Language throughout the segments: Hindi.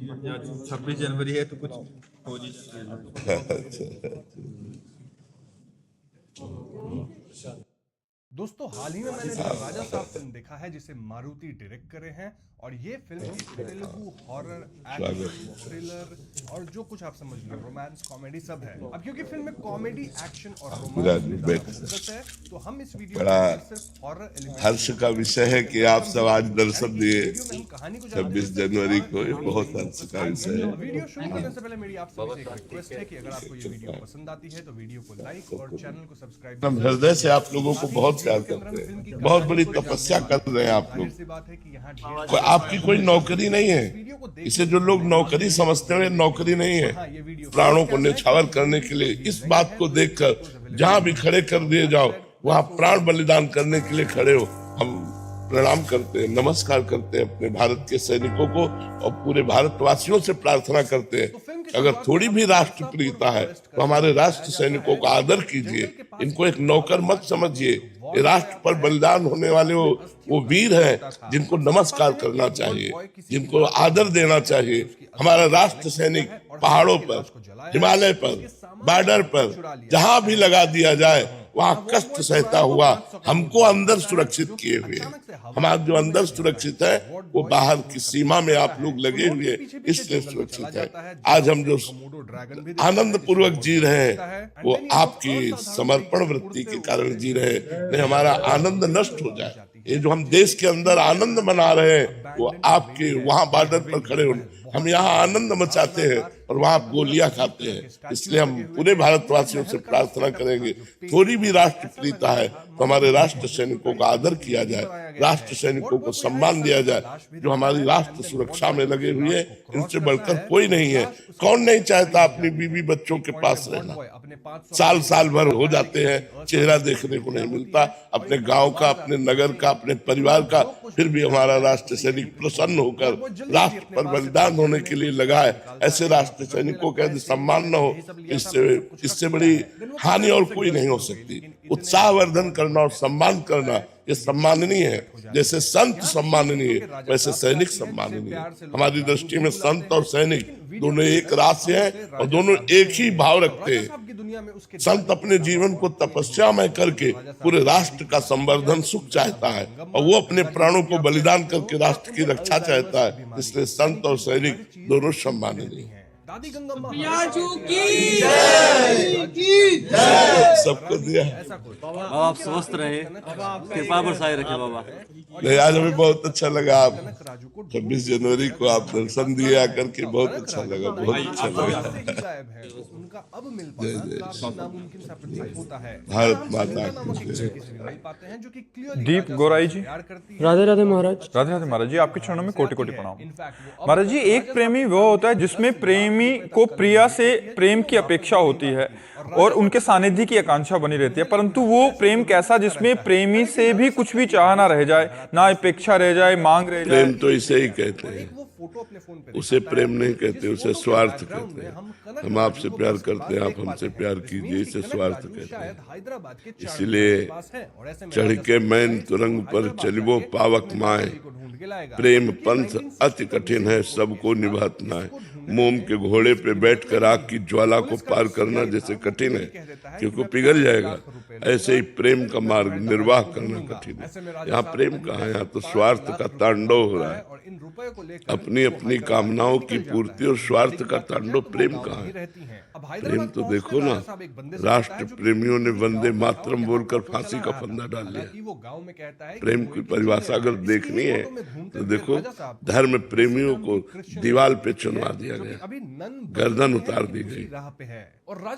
आज 26 जनवरी है तो कुछ हो जी। दोस्तों, हाल ही में मैंने राजा साहब फिल्म देखा है जिसे मारुति डायरेक्ट करे हैं, और ये film Telugu horror, action, thriller और जो कुछ आप समझ लो, रोमांस, कॉमेडी सब है। अब क्योंकि फिल्म में कॉमेडी, एक्शन और रोमांस में ज्यादा फोकस है, तो हम इस वीडियो में सिर्फ हॉरर एलिमेंट हर्ष का विषय है कि आप सब आज दर्शन दिए। हम कहानी को 26 जनवरी को ये बहुत हर्ष का विषय है। वीडियो शुरू करने से पहले मेरी आप सभी से एक रिक्वेस्ट है कि अगर आपको ये वीडियो पसंद आती है तो वीडियो को लाइक और चैनल को सब्सक्राइब। हम हृदय से आप लोगों को बहुत प्यार करते हैं, बहुत बड़ी तपस्या कर रहे हैं आप लोग। बात है कि यहाँ आपकी कोई नौकरी नहीं है, इसे जो लोग नौकरी समझते हैं नौकरी नहीं है। प्राणों को न्यौछावर करने के लिए इस बात को देखकर जहां भी खड़े कर दिए जाओ वहां प्राण बलिदान करने के लिए खड़े हो। हम प्रणाम करते हैं, नमस्कार करते हैं अपने भारत के सैनिकों को और पूरे भारतवासियों से प्रार्थना करते हैं अगर थोड़ी भी राष्ट्र प्रियता है तो हमारे राष्ट्र सैनिकों का आदर कीजिए। इनको एक नौकर मत समझिए। ये राष्ट्र पर बलिदान होने वाले वो वीर हैं जिनको नमस्कार करना चाहिए, जिनको आदर देना चाहिए। हमारा राष्ट्र सैनिक पहाड़ों पर, हिमालय पर, बॉर्डर पर जहां भी लगा दिया जाए वहां कष्ट सहता हुआ हमको अंदर सुरक्षित किए हुए। हमारा जो अंदर सुरक्षित है वो बाहर की सीमा में आप लोग लगे हुए इसलिए सुरक्षित है। आज हम जो आनंद पूर्वक जी रहे हैं वो आपकी समर्पण वृत्ति के कारण जी रहे हैं। नहीं हमारा आनंद नष्ट हो जाए। ये जो हम देश के अंदर आनंद मना रहे हैं वो आपके वहां बॉर्डर पर खड़े हो। हम यहाँ आनंद मचाते हैं और वहां आप गोलियां खाते हैं। इसलिए हम पूरे भारतवासियों से प्रार्थना करेंगे थोड़ी भी राष्ट्र प्रीता है तो हमारे राष्ट्र सैनिकों का आदर किया जाए, राष्ट्र सैनिकों को सम्मान दिया जाए जो हमारी राष्ट्र सुरक्षा में लगे हुए हैं। इनसे बढ़कर कोई नहीं है। कौन नहीं चाहता अपनी बीवी बच्चों के पास रहना। साल साल भर हो जाते हैं, चेहरा देखने को नहीं मिलता अपने गांव का, अपने नगर का, अपने परिवार का। फिर भी हमारा राष्ट्र सैनिक प्रसन्न होकर राष्ट्र पर बलिदान होने के लिए लगा है। ऐसे राष्ट्र सैनिकों का यदि सम्मान न हो इससे बड़ी हानि और कोई नहीं हो सकती। उत्साहवर्धन करना और सम्मान करना ये सम्माननीय है। जैसे संत सम्माननीय है वैसे सैनिक सम्माननीय है। हमारी दृष्टि में संत और सैनिक दोनों एक राशि हैं और दोनों एक ही भाव रखते हैं। संत अपने जीवन को तपस्या में करके पूरे राष्ट्र का संवर्धन सुख चाहता है और वो अपने प्राणों को बलिदान करके राष्ट्र की रक्षा चाहता है। इसलिए संत और सैनिक दोनों सम्माननीय है। दादी गंगम्मा सबको दिया। बाबा आप स्वस्थ रहे, कृपा बरसाए रखे बाबा। नहीं आज हमें बहुत अच्छा लगा। आप 26 जनवरी को आप दर्शन दिए आकर के बहुत अच्छा लगा, बहुत अच्छा लगा। उनका अब मिल पाना नामुमकिन सा प्रतीत होता है। भारत माता दीप गोराई जी, राधे राधे महाराज। राधे राधे महाराज जी, आपके चरणों में कोटि कोटि प्रणाम। महाराज जी, एक प्रेमी वो होता है जिसमें प्रेमी को प्रिया से प्रेम की अपेक्षा होती है और उनके सानिध्य की आकांक्षा बनी रहती है, परंतु वो प्रेम कैसा जिसमें प्रेमी से भी कुछ भी चाह ना रह जाए, ना अपेक्षा रह जाए, मांग रह जाए। प्रेम तो इसे ही कहते हैं, उसे प्रेम नहीं कहते, उसे स्वार्थ कहते हैं। हम आपसे प्यार करते हैं, आप हमसे प्यार कीजिए, इसे स्वार्थ कहते हैं। इसलिए चढ़ के मैन तुरंग पर चलिबो पावक माए, प्रेम पंथ अति कठिन है सबको निभात ना है। मोम के घोड़े पे बैठकर आग की ज्वाला को पार करना जैसे कठिन है क्योंकि पिघल जाएगा, ऐसे ही प्रेम का मार्ग निर्वाह करना कठिन है। यहाँ प्रेम कहाँ है, यहाँ तो स्वार्थ का तांडव हो रहा है। अपनी अपनी कामनाओं की पूर्ति और स्वार्थ का तांडव प्रेम कहाँ है। प्रेम तो देखो ना, राष्ट्र प्रेमियों ने वंदे मातरम बोलकर फांसी का फंदा डाल लिया। प्रेम की परिभाषा अगर देखनी है तो देखो, धर्म प्रेमियों को दीवार पे चुनवा दिया गया, गर्दन उतार दी गई,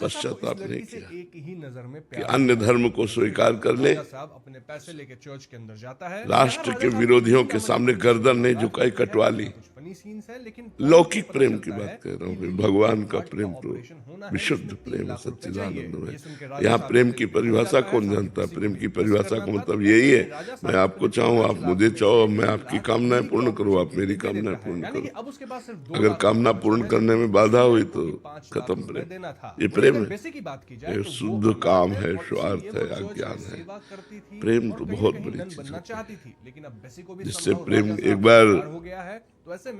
पश्चाताप नहीं किया कि अन्य धर्म को स्वीकार कर ले। अपने पैसे लेके चर्च के अंदर जाता है, राष्ट्र के विरोधियों के सामने गर्दन नहीं झुकाई, कटवा ली। लौकिक प्रेम की बात कर रहा हूँ, भगवान का प्रेम तो विशुद्ध प्रेम है, सच्चिदानंद है। यहाँ प्रेम की परिभाषा कौन जानता है? प्रेम की परिभाषा का मतलब यही है, मैं आपको चाहूँ, आप मुझे चाहो, मैं आपकी कामनाएं पूर्ण करूँ, आप मेरी कामनाएं पूर्ण करो। अगर कामना पूर्ण करने में बाधा हुई तो खत्म प्रेम। ये प्रेम है, ये शुद्ध काम है, स्वार्थ है, अज्ञान है। प्रेम तो बहुत बड़ी चीज है, जिससे प्रेम एक बार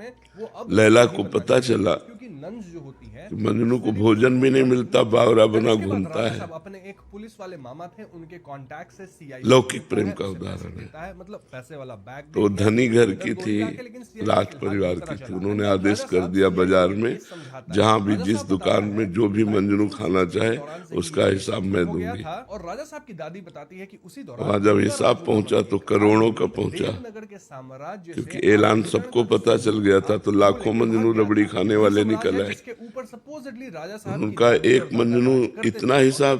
में वो अब लैला को पता चला क्योंकि नंस जो होती है कि मजनू को भोजन भी नहीं मिलता, बावरा बना घूमता है। अपने एक पुलिस वाले मामा थे, उनके कांटेक्ट से सीआई लौकिक प्रेम का उदाहरण है। मतलब पैसे वाला बैग तो धनी घर की थी, राज परिवार की थी। उन्होंने आदेश कर दिया बाजार में जहां भी जिस दुकान में जो भी मंजनू खाना चाहे उसका हिसाब मैं दूंगी। और राजा साहब की दादी बताती है कि उसी दौरान वहां जब हिसाब पहुंचा तो करोड़ों का पहुंचा, नगर के साम्राज्य क्योंकि ऐलान सबको पता चल गया था। तो लाखों मंजनू रबड़ी खाने वाले निकल आए। ऊपर सपोजिटली राजा साहब उनका एक मंजनू इतना हिसाब,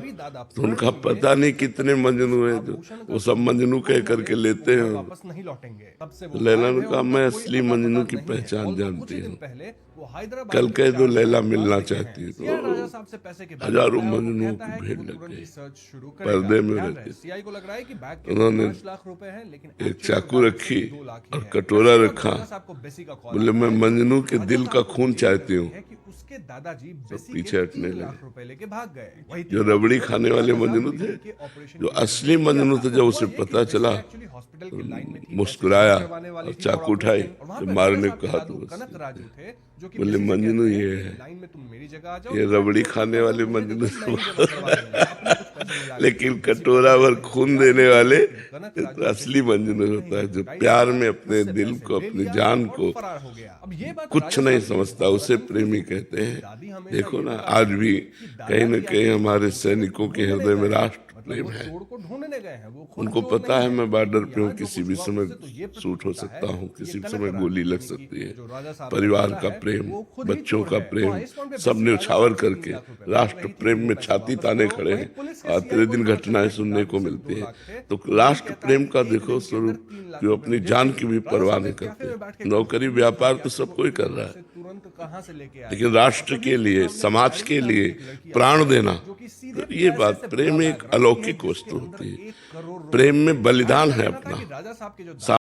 तो उनका पता नहीं कितने मंजनू है, जो वो सब मंजनू कह करके लेते हैं। वापस नहीं लौटेंगे। तब से वो लैला ने कहा मैं असली मंजनू की पहचान जानती हूँ, पहले वो हैदराबाद कल कह दो लैला मिलना चाहती है। राजा साहब से पैसे के हजारों मंजनू को भीड़ लग गई, पर्दे में रहते। सीआई को लग रहा है कि बैग के उन्होंने 5 लाख रुपए हैं, लेकिन एक चाकू रखी और कटोरा रखा। बोले मैं मंजनू के दिल का खून चाहती हूँ। उसके दादाजी पीछे हटने लगे। लाख रुपए लेके भाग गए। जो रबड़ी खाने वाले मंजनू थे, जो असली मंजनू थे, जब उसे पता चला मुस्कुराया और चाकू उठाई, तो मारने को कहा। तो बोले मंजनू ये है, ये रबड़ी खाने वाले मंजनू। लेकिन कटोरा भर खून देने वाले तो असली मंजनू होता है, जो प्यार में अपने दिल को, अपनी जान को कुछ नहीं समझता, उसे प्रेमी कहते हैं। देखो ना, आज भी कहीं न कहीं हमारे सैनिकों के हृदय में राष्ट्र प्रेम है। उनको पता है मैं बॉर्डर पे हूँ, किसी भी समय शूट हो सकता हूँ, किसी भी समय गोली लग सकती है। परिवार का प्रेम, बच्चों का प्रेम, सब न्यौछावर करके राष्ट्र प्रेम में छाती ताने खड़े हैं। और तेरे दिन घटनाएं सुनने को मिलती है। तो राष्ट्र प्रेम का देखो स्वरूप, जो अपनी जान की भी परवाह नहीं करते। नौकरी व्यापार तो सब कोई कर रहा है, लेकिन राष्ट्र के लिए, समाज के लिए प्राण देना, तो ये बात प्रेम एक अलौकिक वस्तु होती है। प्रेम में बलिदान है अपना।